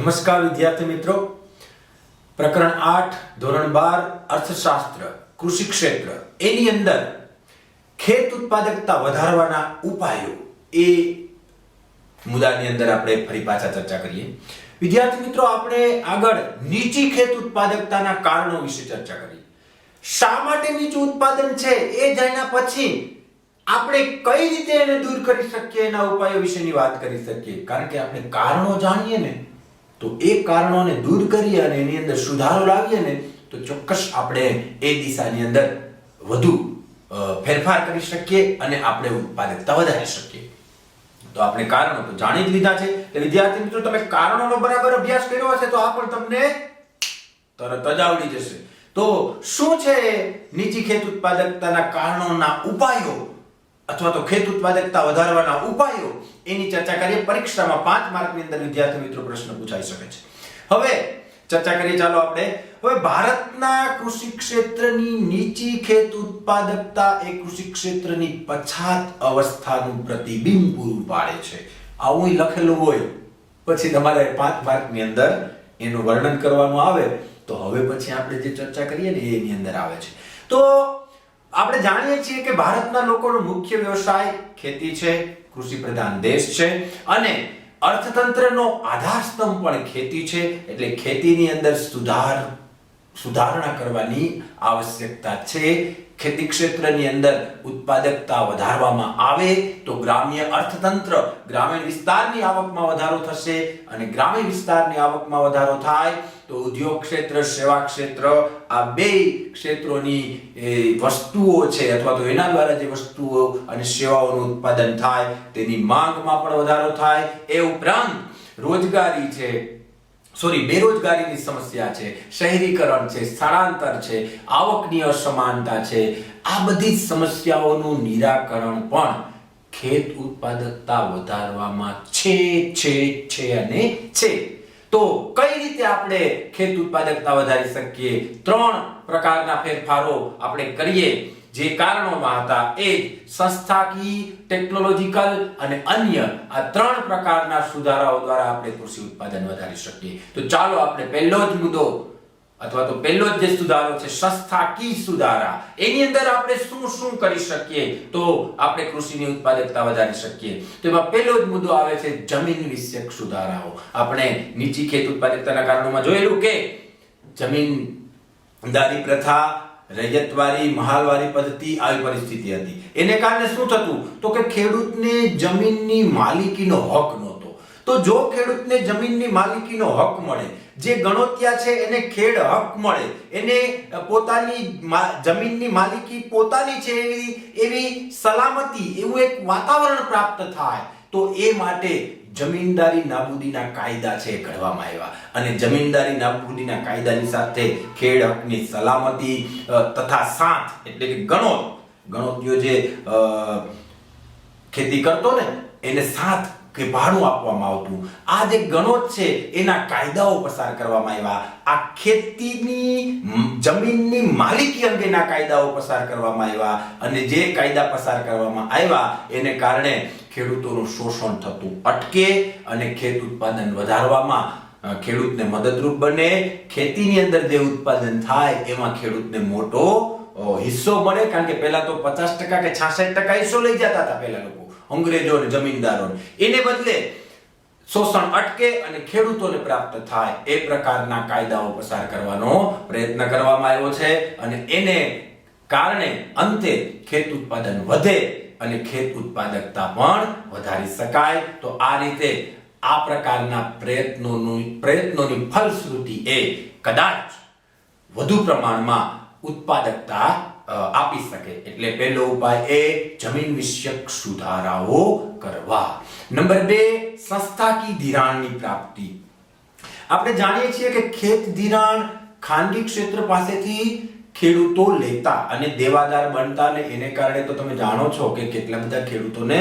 નમસ્કાર વિદ્યાર્થી મિત્રો, પ્રકરણ 8 ધોરણ 12 અર્થશાસ્ત્ર કૃષિ ક્ષેત્ર એની અંદર ખેત ઉત્પાદકતા વધારવાના ઉપાયો એ મુદ્દાની અંદર આપણે ફરી પાછા ચર્ચા કરીએ. વિદ્યાર્થી મિત્રો, આપણે આગળ નીચી ખેત ઉત્પાદકતાના કારણો વિશે ચર્ચા કરી. શા માટે નીચું ઉત્પાદન છે એ જાણ્યા પછી આપણે કઈ રીતે એને દૂર કરી શકીએ એના ઉપાયો વિશેની વાત કરી શકીએ. કારણ કે આપણે કારણો જાણીએ ને તો એ કારણોને દૂર કરીએ અને એની અંદર સુધારો લાવીએ ને તો ચોક્કસ આપણે એ દિશાની અંદર વધુ ફેરફાર કરી શકીએ અને આપણે ઉત્પાદકતા વધારી શકીએ. તો આપણે કારણો તો જાણી જ લીધા છે. એટલે વિદ્યાર્થી મિત્રો, તમે કારણોનો બરાબર અભ્યાસ કર્યો હશે તો આ પણ તમને તરત જ આવડી જશે. તો શું છે નીચી ખેત ઉત્પાદકતાના કારણોના ઉપાયો અથવા તો ખેત ઉત્પાદકતા વધારવાના ઉપાયો એની ચર્ચા કરીએ. પરીક્ષામાં 5 માર્કની અંદર વિદ્યાર્થી મિત્રો પ્રશ્ન પૂછાઈ શકે છે. હવે ચર્ચા કરીએ. ચાલો આપણે હવે ભારતના કૃષિ ક્ષેત્રની નીચી ખેત ઉત્પાદકતા એ કૃષિ ક્ષેત્રની પછાત અવસ્થાનું પ્રતિબિંબ પૂરું પાડે છે. આવું લખેલું હોય પછી તમારે 5 માર્કની અંદર એનું વર્ણન કરવાનું આવે તો હવે પછી આપણે જે ચર્ચા કરીએ ને એની અંદર આવે છે. તો આપણે જાણીએ છીએ કે ભારતના લોકોનો મુખ્ય વ્યવસાય ખેતી છે, કૃષિ પ્રધાન દેશ છે અને અર્થતંત્રનો આધારસ્તંભ પણ ખેતી છે. એટલે ખેતીની અંદર સુધારણા કરવાની આવશ્યકતા છે. ખેતી ક્ષેત્રની અંદર ઉત્પાદકતા વધારવામાં આવે તો ગ્રામ્ય અર્થતંત્ર, ગ્રામીણ વિસ્તારની આવકમાં વધારો થશે અને ગ્રામીણ વિસ્તારની આવકમાં વધારો થાય તો ઉદ્યોગ ક્ષેત્ર, સેવા ક્ષેત્ર, આ બે ક્ષેત્રોની વસ્તુઓ છે અથવા તો એના દ્વારા જે વસ્તુઓ અને સેવાઓનું ઉત્પાદન થાય તેની માંગમાં પણ વધારો થાય. એ ઉપરાંત રોજગારી છે, બેરોજગારીની સમસ્યા છે, શહેરીકરણ છે, સ્થળાંતર છે, આવકની અસમાનતા છે, આ બધી સમસ્યાઓનું નિરાકરણ પણ ખેત ઉત્પાદકતા વધારવામાં છે. તો કઈ રીતે આપણે ખેત ઉત્પાદકતા વધારી શકીએ? 3 પ્રકારના ફેરફારો આપણે કરીએ. જે કારણોમાં હતા એ સંસ્થાકીય, ટેકનોલોજીકલ અને અન્ય આ 3 પ્રકારના સુધારાઓ દ્વારા આપણે કૃષિ ઉત્પાદન વધારી શકીએ. તો ચાલો આપણે પહેલો જ મુદ્દો અથવા તો પહેલો જ જે સુધારો છે સંસ્થાકીય સુધારા, એની અંદર આપણે શું કરી શકીએ તો આપણે કૃષિની ઉત્પાદકતા વધારી શકીએ. તો એમાં પહેલો જ મુદ્દો આવે છે જમીન વિષયક સુધારાઓ. આપણે નીચી ખેત ઉત્પાદકતાના કારણોમાં જોયેલું કે જમીનદારી પ્રથા, રૈયતવારી, મહાલવારી પદ્ધતિ આવી પરિસ્થિતિ હતી. એને કારણે શું થતું તો કે ખેડૂતને જમીનની માલિકીનો હક નહોતો. તો જો ખેડૂતને જમીનની માલિકીનો હક મળે, જે ગણોત્યા છે એને ખેડ હક મળે, એને પોતાની જમીનની માલિકી પોતાની છે એવી સલામતી, એવું એક વાતાવરણ પ્રાપ્ત થાય તો એ માટે જમીનદારી નાબૂદીના કાયદા છે ઘડવામાં આવ્યા. અને જમીનદારી નાબૂદીના કાયદાની સાથે ખેડ હકની સલામતી તથા સાથ એટલે કે ગણોત્યો જે ખેતી કરતો ને એને સાથ કે ભાડું આપવામાં આવતું. આ જે ગણોત છે એના કાયદાઓ પસાર કરવામાં આવ્યા. આ ખેતીની જમીનની માલિકી અંગેના કાયદાઓ પસાર કરવામાં આવ્યા અને જે કાયદા પસાર કરવામાં આવ્યા એને કારણે ખેડૂતોનું શોષણ થતું અટકે અને ખેત ઉત્પાદન વધારવામાં ખેડૂતને મદદરૂપ બને. ખેતીની અંદર જે ઉત્પાદન થાય એમાં ખેડૂતને મોટો હિસ્સો મળે. કારણ કે પહેલા તો 50% કે 66% હિસ્સો લઈ જતા હતા પહેલા લોકો, અંગ્રેજો અને જમીનદારો. એને બદલે શોષણ અટકે અને ખેડૂતોને પ્રાપ્ત થાય એ પ્રકારના કાયદાઓ પસાર કરવાનો પ્રયત્ન કરવામાં આવ્યો છે અને એને કારણે અંતે ખેત ઉત્પાદન વધે અને ખેત ઉત્પાદકતા પણ વધારી શકાય. તો આ રીતે આ પ્રકારના પ્રયત્નોની ફલશ્રુતિ એ કદાચ વધુ પ્રમાણમાં ઉત્પાદકતા આપી શકે. એટલે પહેલો ઉપાય એ જમીન વિષયક સુધારાઓ કરવા. નંબર 2, સંસ્થાકીય ધિરાણની પ્રાપ્તિ. આપણે જાણીએ છીએ કે ખેત ધિરાણ ખાનગી ક્ષેત્ર પાસેથી ખેડૂતો લેતા અને દેવાદાર બનતા ને એને કારણે તો તમે જાણો છો કે કેટલા બધા ખેડૂતોને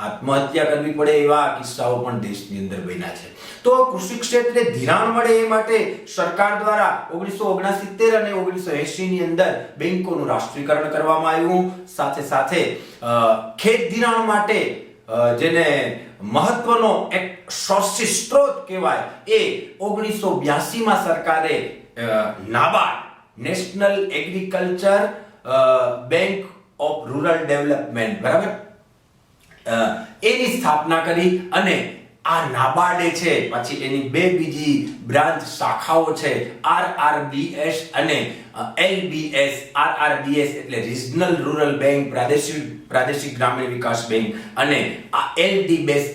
આત્મહત્યા કરવી પડે એવા કિસ્સાઓ પણ દેશની અંદર બન્યા છે. તો કૃષિ ક્ષેત્રે ધિરાણ મળે એ માટે સરકાર દ્વારા 1969 અને 1980 ની અંદર બેંકોનું રાષ્ટ્રીયકરણ કરવામાં આવ્યું. સાથે ખેત ધિરાણ માટે જેને મહત્વનો એક સોર્સિસ સ્ત્રોત કહેવાય એ 1982માં સરકારે NABARD national agriculture bank of rural development બરાબર એની સ્થાપના કરી અને આ નાબાર્ડે છે પછી એની બે બીજી બ્રાન્ચ શાખાઓ છે RRBS અને LBS RRBS એટલે રિજનલ રૂરલ બેંક પ્રાદેશિક ગ્રામીણ વિકાસ બેંક અને આ LDBS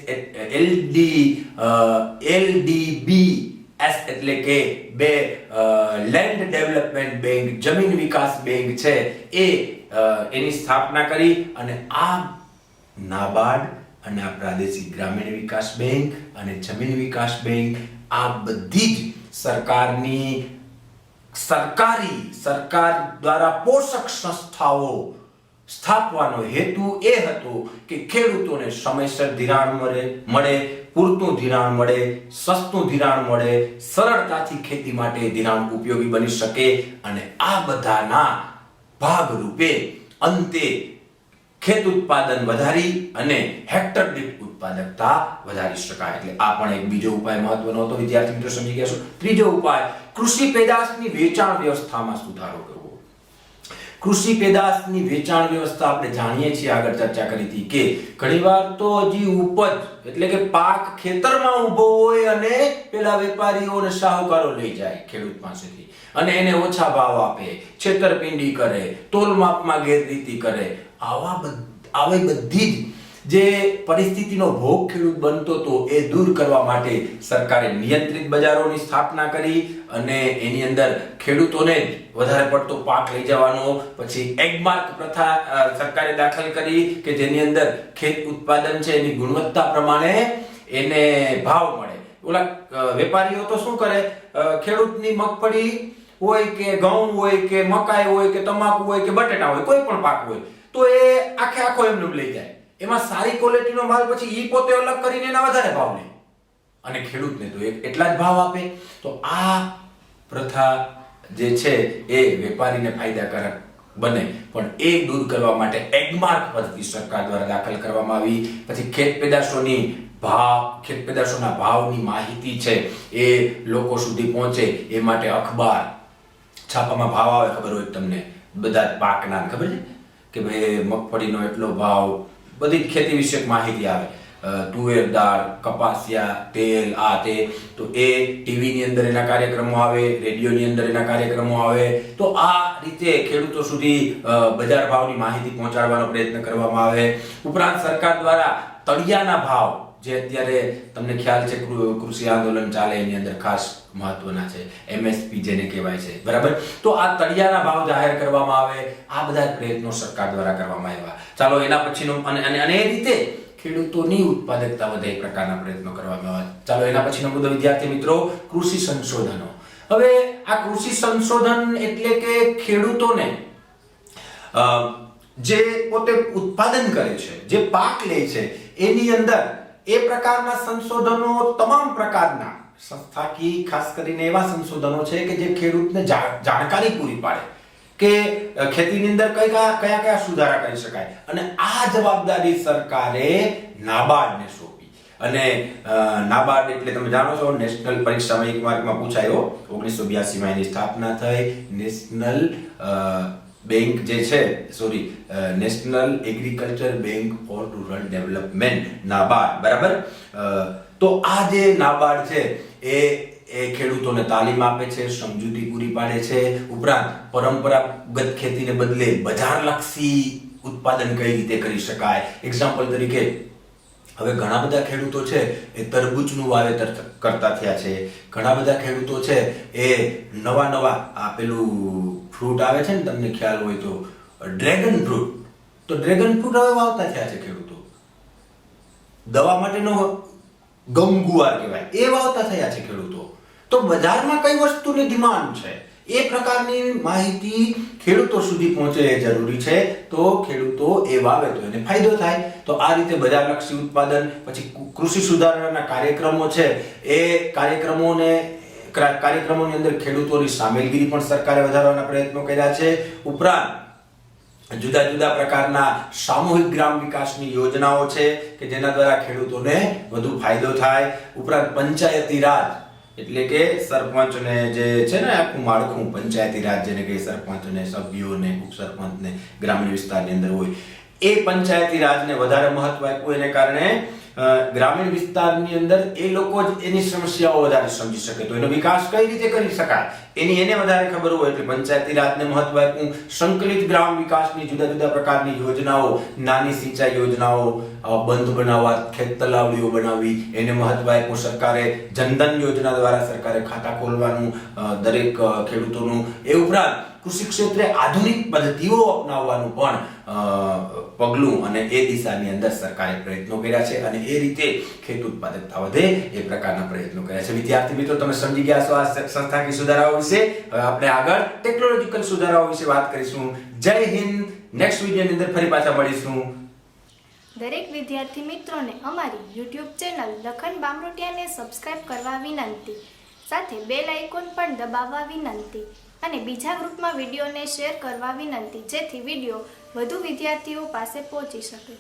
એટલે કે બે લેન્ડ ડેવલપમેન્ટ બેંક જમીન વિકાસ બેંક છે એ એની સ્થાપના કરી અને આ નાબાર્ડ અને આ પ્રાદેશિક ગ્રામીણ વિકાસ બેંક અને જમીન વિકાસ બેંક આ બધી જ સરકાર દ્વારા પોષક સંસ્થાઓ સ્થાપવાનો હેતુ એ હતો કે ખેડૂતોને સમયસર ધિરાણ મળે પૂરતું ધિરાણ મળે સસ્તું ધિરાણ મળે સરળતાથી ખેતી માટે ધિરાણ ઉપયોગી બની શકે અને આ બધાના ભાગરૂપે અંતે ખેત ઉત્પાદન વધારી અને હેક્ટર દીઠ ઉત્પાદકતા વધારી શકાય એટલે આ પણ એક બીજો ઉપાય મહત્વનો હતો વિદ્યાર્થી મિત્રો સમજી ગયા છો ત્રીજો ઉપાય કૃષિ પેદાશની વેચાણ વ્યવસ્થામાં સુધારો કરવો કૃષિ પેદાશની વેચાણ વ્યવસ્થા આપણે જાણીએ છીએ આગળ ચર્ચા કરી હતી કે ઘણીવાર તો હજી ઉપજ એટલે કે પાક ખેતરમાં ઊભો હોય અને પેલા વેપારીઓ અને શાહુકારો લઈ જાય ખેડૂત પાસેથી અને એને ઓછા ભાવ આપે છેતરપિંડી કરે તોલ માપમાં ગેરરીતિ કરે આવી બધી જ જે પરિસ્થિતિનો ભોગ ખેડૂત બનતો હતો એ દૂર કરવા માટે સરકારે નિયંત્રિત બજારોની સ્થાપના કરી અને એની અંદર ખેડૂતોને વધારે પડતો પાક લઈ જવાનો પછી એગમાર્ક પ્રથા સરકારે દાખલ કરી કે જેની અંદર ખેત ઉત્પાદન છે એની ગુણવત્તા પ્રમાણે એને ભાવ મળે ઓલા વેપારીઓ તો શું કરે ખેડૂતની મગફળી હોય કે ઘઉં હોય કે મકાઈ હોય કે તમાકુ હોય કે બટેટા હોય કોઈ પણ પાક હોય તો એ આખો એમને લઈ જાય એમાં સારી ક્વોલિટીનો માલ પછી ઈ પોતે અલગ કરીને એના વધારે ભાવ લે અને ખેડૂતને તો એટલા જ ભાવ આપે તો આ પ્રથા જે છે એ વેપારીને ફાયદાકારક બને પણ એ દૂર કરવા માટે એગમાર્ક પદ્ધતિ સરકાર દ્વારા દાખલ કરવામાં આવી પછી ખેત પેદાશોના ભાવની માહિતી છે એ લોકો સુધી પહોંચે એ માટે અખબાર છાપામાં ભાવ આવે ખબર હોય તમને બધા પાકના ખબર છે કે ભાઈ મગફળીનો એટલો ભાવ બધી ખેતી વિષયક માહિતી આવે તુવેર દાળ કપાસિયા તેલ આ તે તો એ ટીવી ની અંદર એના કાર્યક્રમો આવે રેડિયો ની અંદર એના કાર્યક્રમો આવે તો આ રીતે ખેડૂતો સુધી બજાર ભાવની માહિતી પહોંચાડવાનો પ્રયત્ન કરવામાં આવે ઉપરાંત સરકાર દ્વારા તળિયાના ભાવ જે અત્યારે તમને ખ્યાલ છે કૃષિ આંદોલન ચાલે એની અંદર ખાસ મહત્વના છે MSP જેને કહેવાય છે બરાબર તો આ તળિયાના ભાવ જાહેર કરવામાં આવે આ બધા પ્રયત્નો સરકાર દ્વારા કરવામાં આવ્યા ચાલો એના પછીનો અને એ રીતે ખેડૂતોની ઉત્પાદકતા વધે એ પ્રકારના પ્રયત્નો કરવામાં આવે ચાલો એના પછીનો મુદ્દો વિદ્યાર્થી મિત્રો કૃષિ સંશોધનો હવે આ કૃષિ સંશોધન એટલે કે ખેડૂતોને જે પોતે ઉત્પાદન કરે છે જે પાક લે છે એની અંદર એ પ્રકારના સંશોધનો તમામ પ્રકારના સંસ્થાકીય ખાસ કરીને એવા સંશોધનો છે કે જે ખેડૂતને જાણકારી પૂરી પાડે કે ખેતીની અંદર કયા સુધારા કરી શકાય અને આ જવાબદારી સરકારે નાબાર્ડને સોંપી અને નાબાર્ડ એટલે તમે જાણો છો નેશનલ પરીક્ષામાં એક માર્કમાં પૂછાયો 1982માં એની સ્થાપના થઈ નેશનલ બેંક જે છે national agriculture bank four rural development NABARD બરાબર તો આ જે નાબાર્ડ છે એ ખેડૂતોને તાલીમ આપે છે સમજૂતી પૂરી પાડે છે ઉપરાંત પરંપરાગત ખેતીને બદલે બજારલક્ષી ઉત્પાદન કઈ રીતે કરી શકાય એક્ઝામ્પલ તરીકે હવે ઘણા બધા ખેડૂતો છે એ તરબૂચનું વાવેતર કરતા થયા છે ઘણા બધા ખેડૂતો છે એ નવા આ પેલું ફ્રૂટ આવે છે ને તમને ખ્યાલ હોય તો ડ્રેગન ફ્રૂટ તો ડ્રેગન ફ્રૂટ હવે વાવતા થયા છે ખેડૂતો દવા માટેનો ગમગુવાર કહેવાય એ વાવતા થયા છે ખેડૂતો તો બજારમાં કઈ વસ્તુની ડિમાન્ડ છે એ પ્રકારની માહિતી ખેડૂતો સુધી પહોંચે એ જરૂરી છે તો ખેડૂતો એ વાવે તો એને ફાયદો થાય તો આ રીતે બજારલક્ષી ઉત્પાદન પછી કૃષિ સુધારણાના કાર્યક્રમો છે એ કાર્યક્રમોની અંદર ખેડૂતોની સામેલગીરી પણ સરકારે વધારવાના પ્રયત્નો કર્યા છે ઉપરાંત જુદા જુદા પ્રકારના સામૂહિક ગ્રામ વિકાસની યોજનાઓ છે કે જેના દ્વારા ખેડૂતોને વધુ ફાયદો થાય. ઉપરાંત પંચાયતી રાજ એટલે કે સરપંચને જે છે ને આખું માળખું પંચાયતી રાજ જેને કે સરપંચને, સભ્યોને, ઉપસરપંચને ગ્રામીણ વિસ્તારની અંદર હોય, એ પંચાયતી રાજને વધારે મહત્વ આપ્યું. એને કારણે ગ્રામીણ વિસ્તારની અંદર એ લોકો જ એની સમસ્યાઓ વધારે સમજી શકે, તો એનો વિકાસ કઈ રીતે કરી શકાય એની એને વધારે ખબર હોય એટલે પંચાયતી રાજને મહત્વ આપ્યું. સંકલિત ગ્રામ વિકાસની જુદા જુદા પ્રકારની યોજનાઓ, નાની સિંચાઈ યોજનાઓ, બંધ બનાવવા, ખેત તલાવડીઓ બનાવવી, એને મહત્વ આપ્યું સરકારે. જનધન યોજના દ્વારા સરકારે ખાતા ખોલવાનું દરેક ખેડૂતોનું. એ ઉપરાંત કૃષિ ક્ષેત્રે આધુનિક પદ્ધતિઓ અપનાવવાનું પણ પગલું અને એ દિશાની અંદર સરકારે પ્રયત્નો કર્યા છે અને એ રીતે ખેત ઉત્પાદકતા વધે એ પ્રકારના પ્રયત્નો કર્યા છે. વિદ્યાર્થી મિત્રો, તમે સમજી ગયા છો આ સંસ્થાકીય સુધારાઓ વિશે. હવે આપણે આગળ ટેકનોલોજીકલ સુધારાઓ વિશે વાત કરીશું. જય હિન્દ. નેક્સ્ટ વિડીયોની અંદર ફરી પાછા મળીશું. દરેક વિદ્યાર્થી મિત્રોને અમારી YouTube ચેનલ લખન બામરોટિયાને સબસ્ક્રાઇબ કરવા વિનંતી, સાથે બેલ આઇકોન પણ દબાવવા વિનંતી અને બીજા ગ્રુપમાં વિડીયોને શેર કરવા વિનંતી, જેથી વિડીયો વધુ વિદ્યાર્થીઓ પાસે પહોંચી શકે.